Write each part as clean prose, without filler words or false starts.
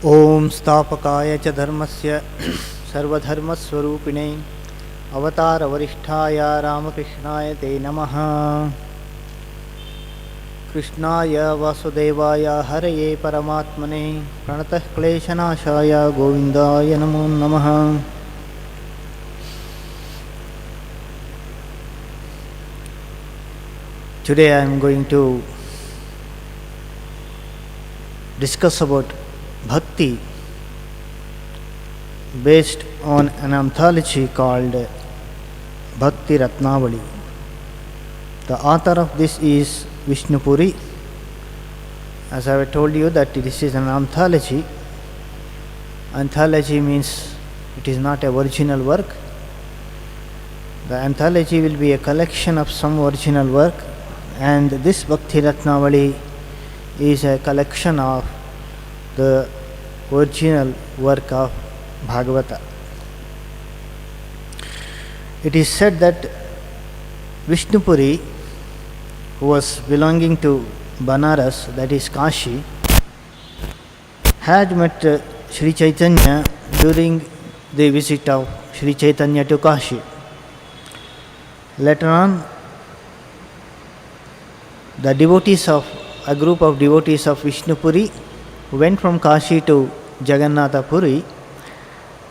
ओम स्थापकाय च धर्मस्य सर्वधर्मस्वरूपिणे अवतारवरिष्ठाय रामकृष्णाय ते नमः। कृष्णाय वासुदेवाय हरये परमात्मने प्रणतः क्लेशनाशाय गोविन्दाय नमो नमः। Today I am going to discuss about Bhakti based on an anthology called Bhakti Ratnavali. The author of this is Vishnu Puri. As I have told you that this is an anthology. Anthology means it is not a original work. The anthology will be a collection of some original work, and this Bhakti Ratnavali is a collection of the original work of Bhagavata. It is said that Vishnupuri, who was belonging to Banaras, that is Kashi, had met Sri Chaitanya during the visit of Sri Chaitanya to Kashi. Later on, the devotees of a group of devotees of Vishnupuri who went from Kashi to Jagannatha Puri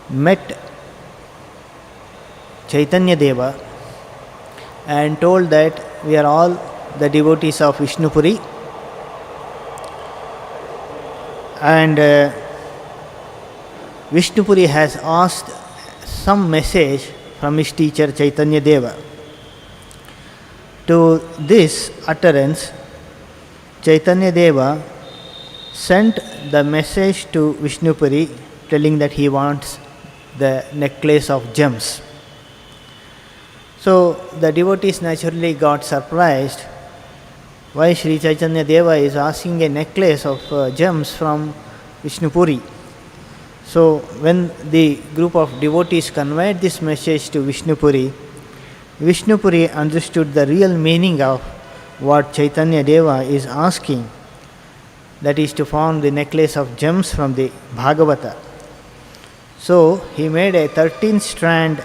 met Chaitanya Deva and told that we are all the devotees of Vishnupuri, and Vishnupuri has asked some message from his teacher Chaitanya Deva. To this utterance, Chaitanya Deva sent the message to Vishnupuri telling that he wants the necklace of gems. So the devotees naturally got surprised why Sri Chaitanya Deva is asking a necklace of gems from Vishnupuri. So when the group of devotees conveyed this message to Vishnupuri, Vishnupuri understood the real meaning of what Chaitanya Deva is asking, that is to form the necklace of gems from the Bhagavata. So he made a 13-strand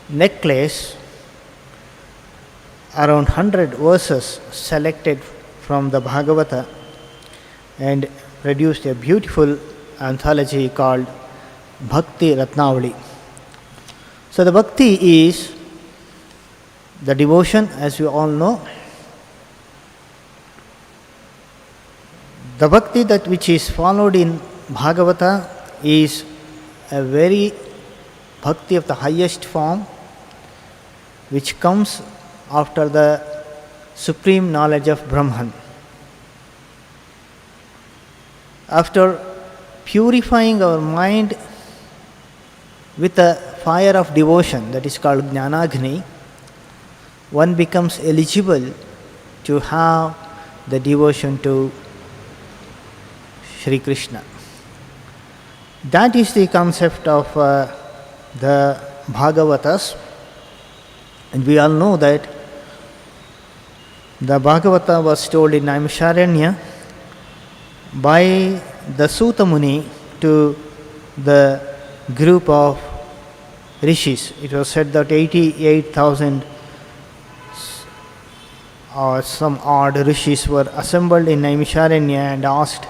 necklace, around 100 verses selected from the Bhagavata, and produced a beautiful anthology called Bhakti Ratnavali. So the Bhakti is the devotion, as you all know. The Bhakti that which is followed in Bhagavata is a very Bhakti of the highest form, which comes after the supreme knowledge of Brahman. After purifying our mind with a fire of devotion that is called Jnanagni, one becomes eligible to have the devotion to Shri Krishna. That is the concept of the Bhagavatas, and we all know that the Bhagavata was told in Naimisharanya by the Suta Muni to the group of rishis. It was said that 88,000 or some odd rishis were assembled in Naimisharanya and asked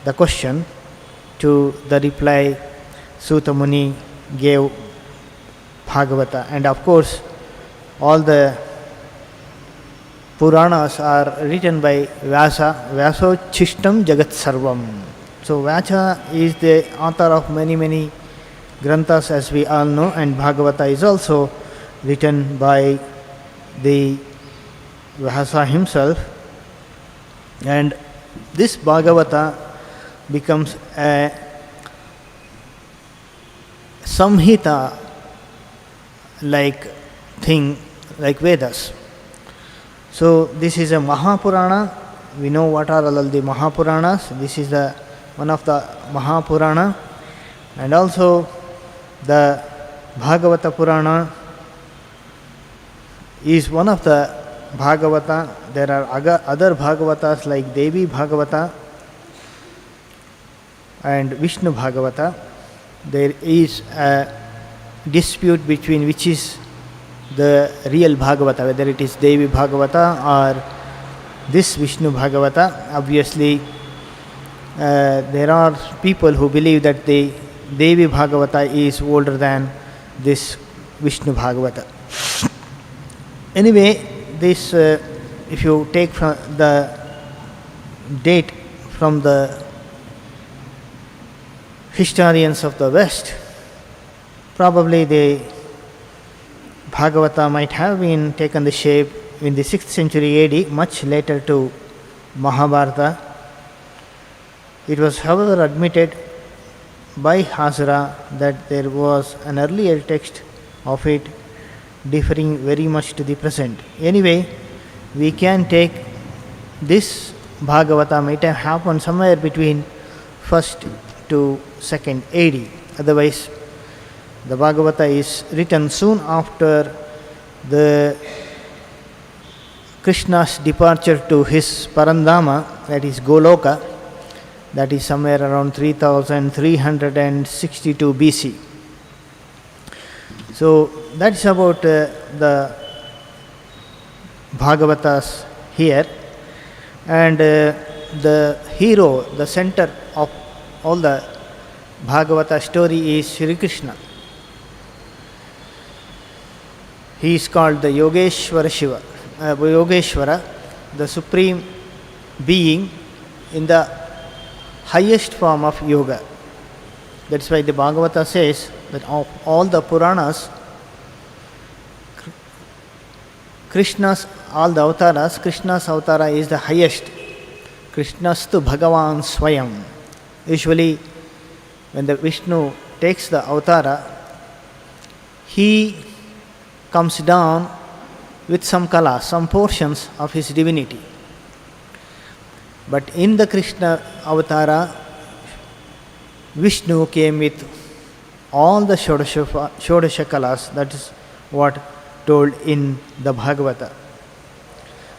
the question. To the reply, Suta Muni gave Bhagavata, and of course all the Puranas are written by Vyasa. Vyaso Chishtam Jagat Sarvam. So Vyasa is the author of many granthas, as we all know, and Bhagavata is also written by the Vyasa himself, and this Bhagavata becomes a samhita like thing, like Vedas. So this is a Mahapurana. We know what are all the Mahapuranas. This is the one of the Mahapurana, and also the Bhagavata Purana is one of the Bhagavata. There are other Bhagavatas like Devi Bhagavata, and Vishnu Bhagavata, there is a dispute between which is the real Bhagavata, whether it is Devi Bhagavata or this Vishnu Bhagavata. Obviously, there are people who believe that the Devi Bhagavata is older than this Vishnu Bhagavata. Anyway, this if you take from the date from the historians of the West, probably the Bhagavata might have been taken the shape in the 6th century AD, much later to Mahabharata. It was, however, admitted by Hazara that there was an earlier text of it differing very much to the present. Anyway, we can take this Bhagavata might have happened somewhere between 1st to 2nd AD. Otherwise, the Bhagavata is written soon after the Krishna's departure to his Parandama, that is Goloka, that is somewhere around 3362 BC. So that's about the Bhagavatas here. And the hero, the center of all the Bhagavata story is Shri Krishna. He is called the Yogeshwara Shiva, Yogeshwara, the supreme being in the highest form of yoga. That's why the Bhagavata says that of all the Puranas, all the avatars, Krishna's avatara is the highest. Krishnastu Bhagavan Swayam. Usually, when the Vishnu takes the avatara, he comes down with some kala, some portions of his divinity. But in the Krishna avatara, Vishnu came with all the Shodasha kalas. That is what told in the Bhagavata.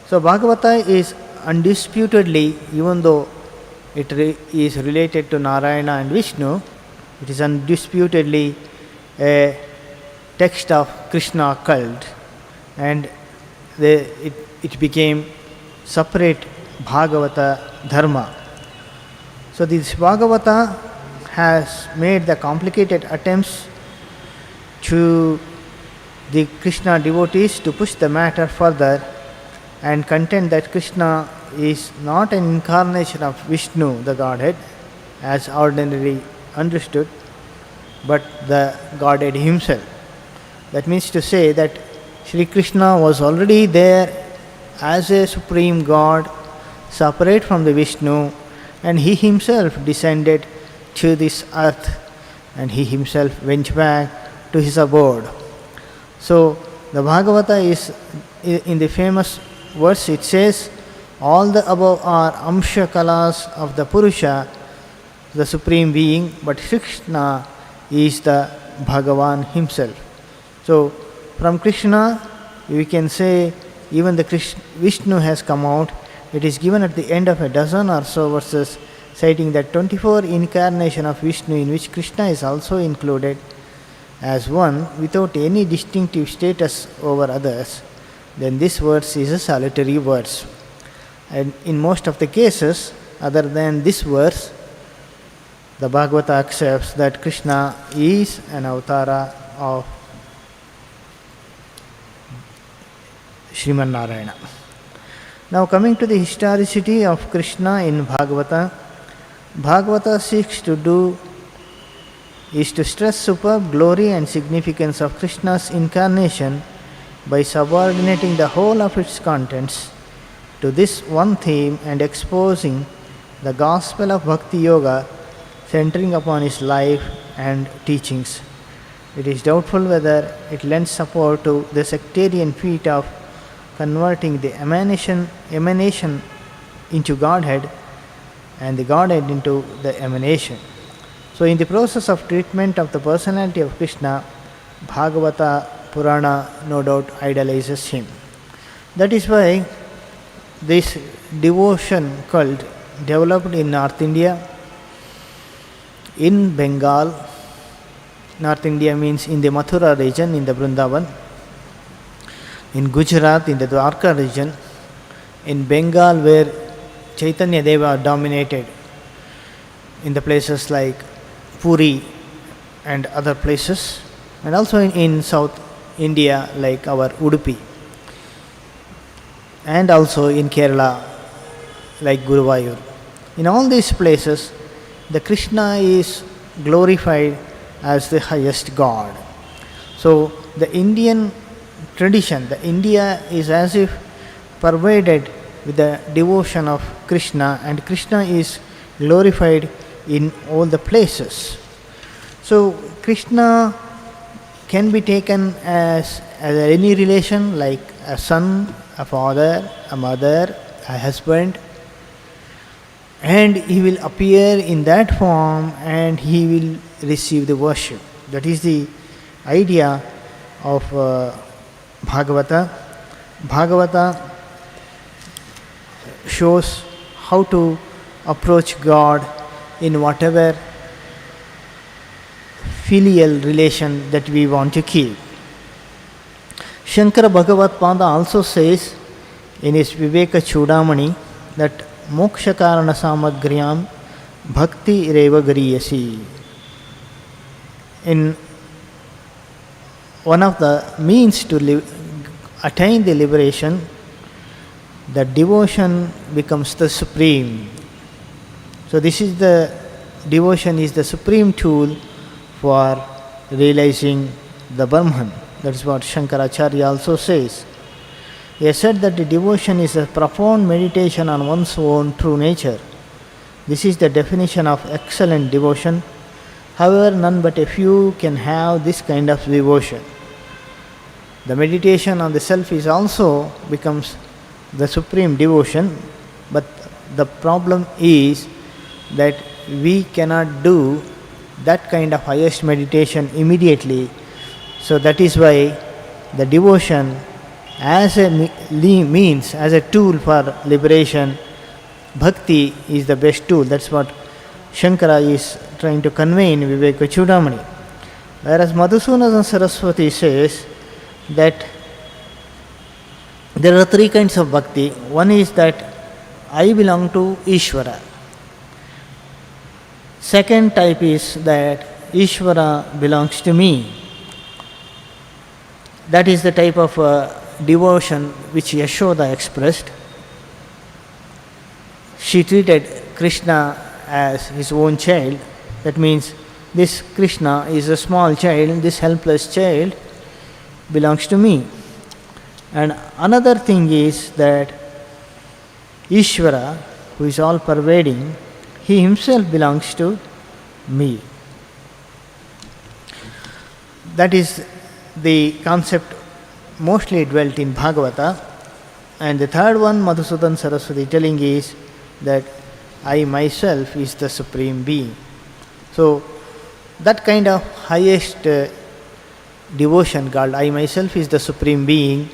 So Bhagavata is undisputedly, even though it is related to Narayana and Vishnu, it is undisputedly a text of Krishna cult, and it became separate Bhagavata dharma. So this Bhagavata has made the complicated attempts to the Krishna devotees to push the matter further and contend that Krishna is not an incarnation of Vishnu, the Godhead, as ordinarily understood, but the Godhead himself. That means to say that Sri Krishna was already there as a supreme God, separate from the Vishnu, and he himself descended to this earth and he himself went back to his abode. So the Bhagavata is in the famous verse, it says, all the above are Amsha Kalas of the Purusha, the Supreme Being, but Krishna is the Bhagavan himself. So from Krishna we can say even the Vishnu has come out. It is given at the end of a dozen or so verses, citing that 24 incarnation of Vishnu in which Krishna is also included as one without any distinctive status over others. Then this verse is a solitary verse. And in most of the cases, other than this verse, the Bhagavata accepts that Krishna is an avatara of Sriman Narayana. Now coming to the historicity of Krishna in Bhagavata, Bhagavata seeks to do is to stress superb glory and significance of Krishna's incarnation by subordinating the whole of its contents to this one theme and exposing the gospel of Bhakti Yoga centering upon his life and teachings. It is doubtful whether it lends support to the sectarian feat of converting the emanation into Godhead and the Godhead into the emanation. So in the process of treatment of the personality of Krishna, Bhagavata Purana no doubt idolizes him. That is why this devotion cult developed in North India In Bengal, North India means in the Mathura region, in the Vrindavan, in Gujarat, in the Dwarka region, in Bengal, where Chaitanya Deva dominated, in the places like Puri and other places, and also in South India, like our Udupi, and also in Kerala, like Guruvayur. In all these places, the Krishna is glorified as the highest God. So the Indian tradition, the India is as if pervaded with the devotion of Krishna, and Krishna is glorified in all the places. So Krishna can be taken as any relation, like a son, a father, a mother, a husband, and he will appear in that form and he will receive the worship. That is the idea of Bhagavata. Bhagavata shows how to approach God in whatever filial relation that we want to keep. Shankara Bhagavat Pada also says in his Viveka Chudamani that Moksha Karana Samagryam Bhakti Reva Gariyasi. In one of the means to attain the liberation, the devotion becomes the supreme. So this is the devotion is the supreme tool for realizing the Brahman. That is what Shankaracharya also says. He has said that the devotion is a profound meditation on one's own true nature. This is the definition of excellent devotion. However, none but a few can have this kind of devotion. The meditation on the self is also becomes the supreme devotion, but the problem is that we cannot do that kind of highest meditation immediately. So that is why the devotion as a means, as a tool for liberation, bhakti is the best tool. That's what Shankara is trying to convey in Viveka Chudamani. Whereas Madhusudan Saraswati says that there are three kinds of bhakti. One is that I belong to Ishvara. Second type is that Ishvara belongs to me. That is the type of devotion which Yashoda expressed. She treated Krishna as his own child. That means this Krishna is a small child, this helpless child belongs to me. And another thing is that Ishvara, who is all pervading, he himself belongs to me. That is the concept mostly dwelt in Bhagavata. And the third one, Madhusudan Saraswati telling is that I myself is the supreme being. So that kind of highest devotion called I myself is the supreme being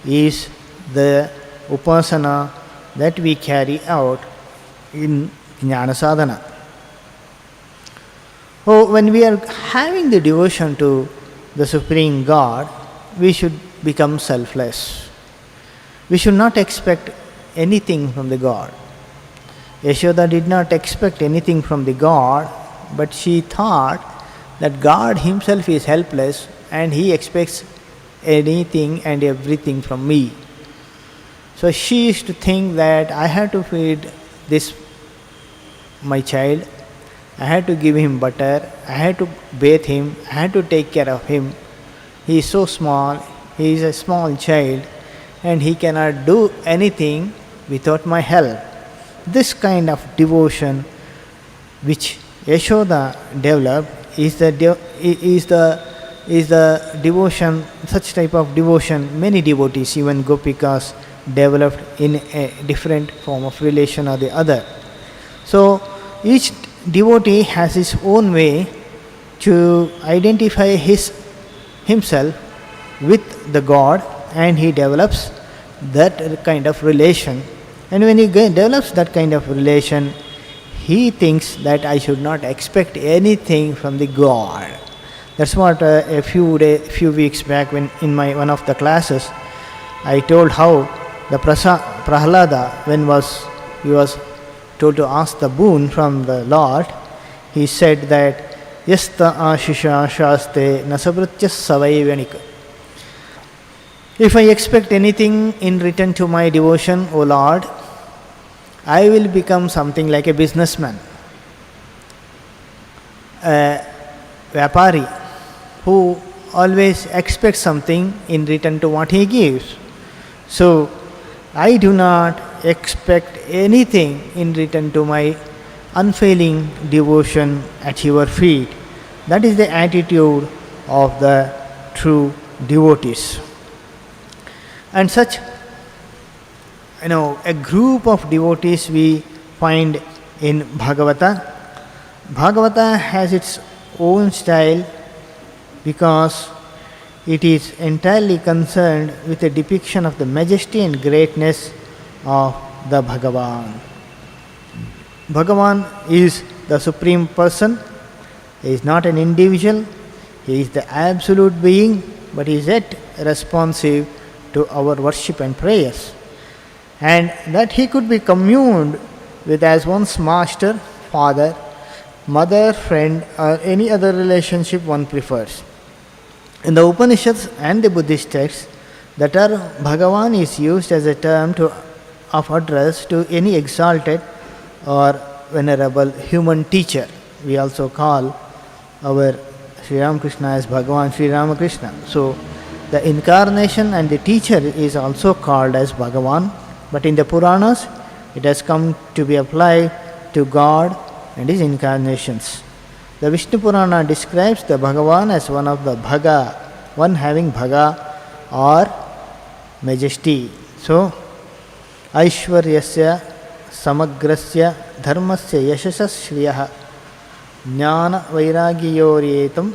is the upasana that we carry out in Jnana Sadhana. So when we are having the devotion to the Supreme God, we should become selfless. We should not expect anything from the God. Yashoda did not expect anything from the God, but she thought that God himself is helpless and he expects anything and everything from me. So she used to think that I have to feed this my child, I had to give him butter, I had to bathe him, I had to take care of him. He is so small, he is a small child and he cannot do anything without my help. This kind of devotion which Yashoda developed is the devotion, such type of devotion many devotees, even Gopikas, developed in a different form of relation or the other. So each devotee has his own way to identify himself with the God, and he develops that kind of relation. And when he develops that kind of relation, he thinks that I should not expect anything from the God. That's what a few weeks back, when in my one of the classes, I told how the Prahlada, when he was told to ask the boon from the Lord, he said that Yasta ashisha shaste nasabritya savaivanika. If I expect anything in return to my devotion, O Lord, I will become something like a businessman, a Vyapari, who always expects something in return to what he gives. So, I do not expect anything in return to my unfailing devotion at your feet. That is the attitude of the true devotees. And such, a group of devotees we find in Bhagavata. Bhagavata has its own style because it is entirely concerned with a depiction of the majesty and greatness of the Bhagavan. Bhagavan is the Supreme Person. He is not an individual. He is the absolute being, but he is yet responsive to our worship and prayers. And that he could be communed with as one's master, father, mother, friend, or any other relationship one prefers. In the Upanishads and the Buddhist texts, the term Bhagavan is used as a term of address to any exalted or venerable human teacher. We also call our Sri Ramakrishna as Bhagavan Sri Ramakrishna. So, the incarnation and the teacher is also called as Bhagavan, but in the Puranas, it has come to be applied to God and his incarnations. The Vishnu Purana describes the Bhagavan as one of the Bhaga, one having Bhaga or majesty. So, Aishwaryasya Samagrasya Dharmasya Yashasas Shriyah Jnana Vairagyoryetam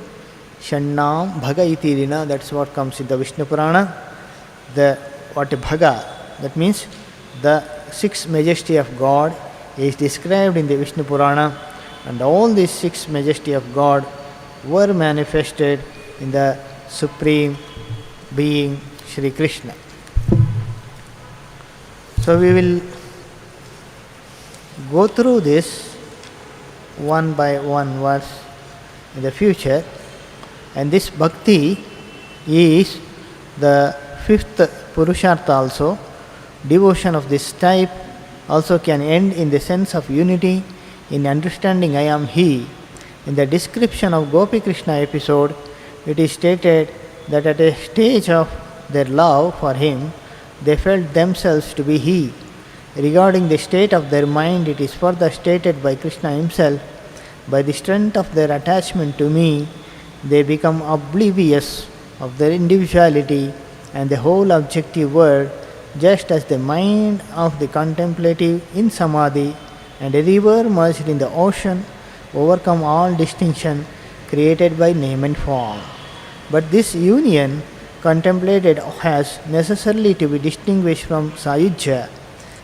Shannam Bhaga Itirina. That's what comes in the Vishnu Purana. What a Bhaga, that means the six majesty of God is described in the Vishnu Purana, and all these six majesty of God were manifested in the Supreme Being Shri Krishna. So we will go through this one by one verse in the future, and this bhakti is the fifth Purushartha also. Devotion of this type also can end in the sense of unity in understanding I am He. In the description of Gopi Krishna episode, it is stated that at a stage of their love for Him, they felt themselves to be He. Regarding the state of their mind, it is further stated by Krishna Himself, by the strength of their attachment to me, they become oblivious of their individuality and the whole objective world, just as the mind of the contemplative in samadhi and a river merged in the ocean overcome all distinction created by name and form. But this union contemplated has necessarily to be distinguished from sayujya,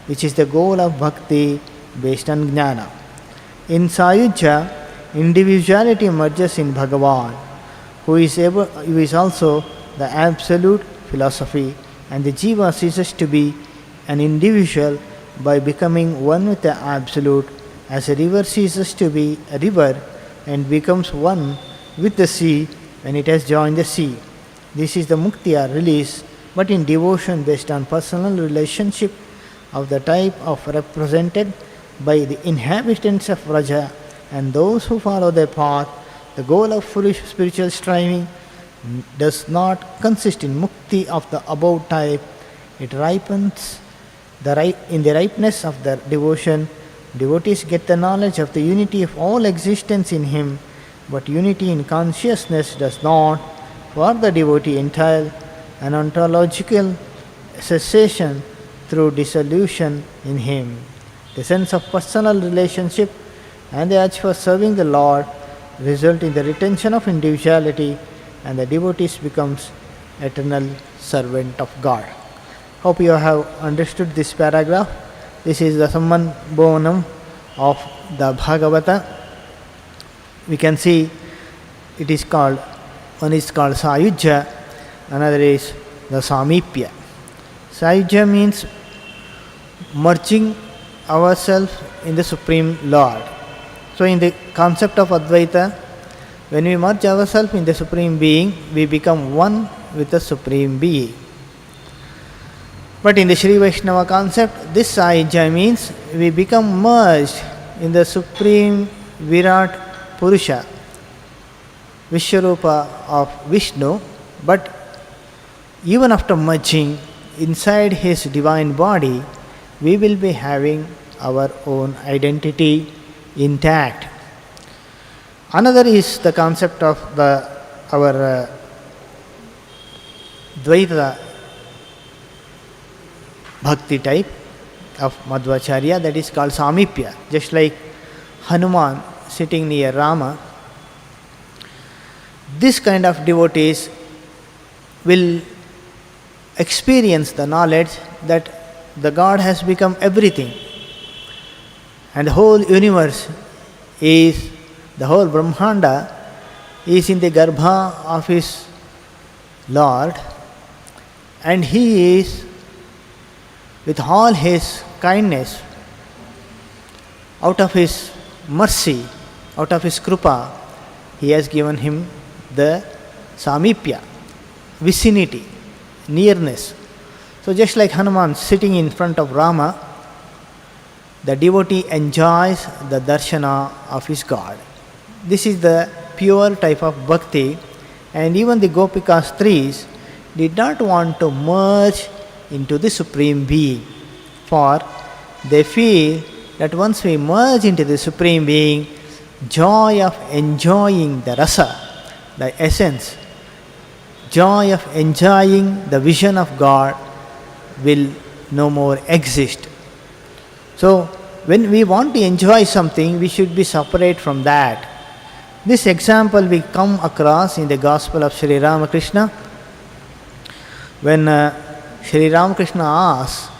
which is the goal of bhakti based on jnana. In sayujya, individuality merges in Bhagavan, who is also the absolute philosophy, and the jiva ceases to be an individual by becoming one with the absolute, as a river ceases to be a river and becomes one with the sea when it has joined the sea. This is the mukti or release, but in devotion based on personal relationship of the type of represented by the inhabitants of Vraja and those who follow their path. The goal of foolish spiritual striving does not consist in mukti of the above type. It ripens in the ripeness of their devotion. Devotees get the knowledge of the unity of all existence in Him, but unity in consciousness does not. For the devotee entail an ontological cessation through dissolution in Him. The sense of personal relationship and the urge for serving the Lord result in the retention of individuality, and the devotee becomes eternal servant of God. Hope you have understood this paragraph. This is the Samman Bhavanam of the Bhagavata, we can see it is called, one is called Sayujya, another is the Samipya. Sayujya means merging ourselves in the Supreme Lord. So in the concept of Advaita, when we merge ourselves in the Supreme Being, we become one with the Supreme Being. But in the Sri Vaishnava concept, this Sayujya means we become merged in the Supreme Virat Purusha, Vishwarupa of Vishnu, but even after merging inside his divine body, we will be having our own identity intact. Another is the concept of our Dvaita Bhakti type of Madhvacharya, that is called Samipya. Just like Hanuman sitting near Rama, this kind of devotees will experience the knowledge that the God has become everything, and the whole universe is, the whole Brahmanda is in the Garbha of his Lord, and he is, with all his kindness, out of his mercy, out of his Krupa, he has given him the Samipya, vicinity, nearness. So just like Hanuman sitting in front of Rama, the devotee enjoys the darshana of his God. This is the pure type of bhakti, and even the Gopika Stris did not want to merge into the Supreme Being, for they feel that once we merge into the Supreme Being, joy of enjoying the rasa, the essence, joy of enjoying the vision of God will no more exist. So when we want to enjoy something, we should be separate from that. This example we come across in the Gospel of Sri Ramakrishna, when Sri Ramakrishna asks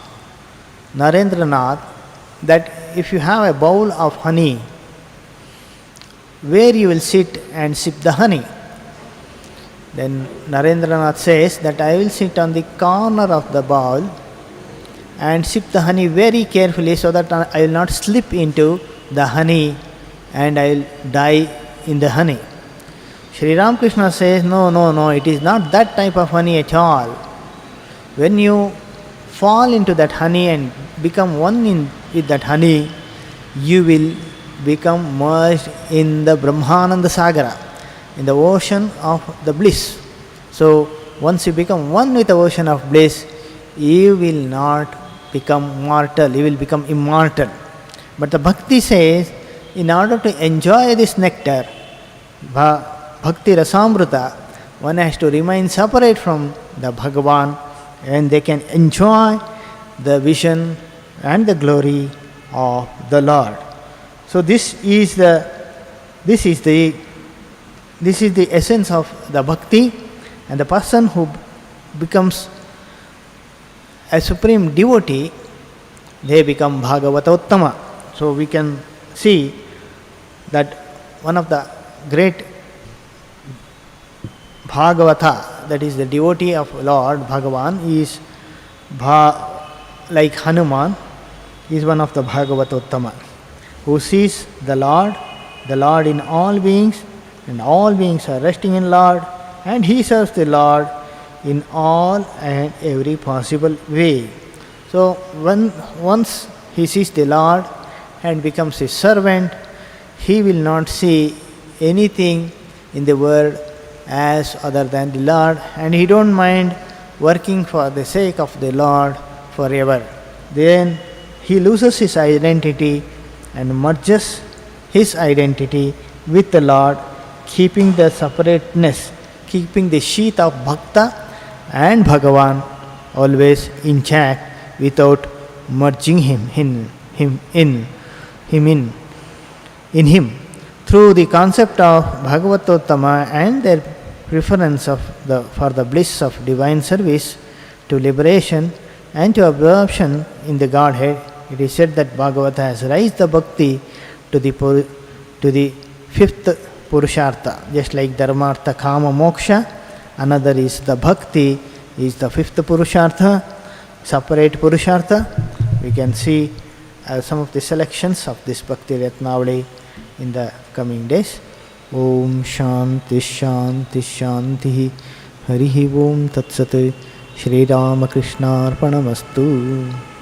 Narendranath that if you have a bowl of honey, where you will sit and sip the honey? Then Narendranath says that I will sit on the corner of the bowl and sip the honey very carefully so that I will not slip into the honey and I will die in the honey. Sri Ramakrishna says, no, it is not that type of honey at all. When you fall into that honey and become one with that honey, you will become merged in the Brahmananda Sagara, in the ocean of the bliss. So once you become one with the ocean of bliss, you will not become mortal, you will become immortal. But the Bhakti says, in order to enjoy this nectar, Bhakti Rasamrita, one has to remain separate from the Bhagavan, and they can enjoy the vision and the glory of the Lord. So this is the essence of the bhakti, and the person who becomes a supreme devotee, they become Bhagavatottama. So we can see that one of the great Bhagavata, that is the devotee of Lord Bhagavan, is like Hanuman, is one of the Bhagavatottama, who sees the Lord in all beings, and all beings are resting in Lord, and he serves the Lord in all and every possible way. So once he sees the Lord and becomes his servant, he will not see anything in the world as other than the Lord, and he don't mind working for the sake of the Lord forever. Then he loses his identity and merges his identity with the Lord, keeping the separateness, keeping the sheath of Bhakta and Bhagavan always intact without merging him in him. Through the concept of Bhagavatottama and their preference for the bliss of divine service to liberation and to absorption in the Godhead, it is said that Bhagavata has raised the bhakti to the fifth Purushartha, just like Dharmartha, Kama, Moksha. Another is the bhakti, is the fifth Purushartha, separate Purushartha. We can see some of the selections of this Bhakti Ratnavali in the coming days. Om Shanti Shanti Shanti Harihi Om Tat Sat Shri Ramakrishna Arpanamastu.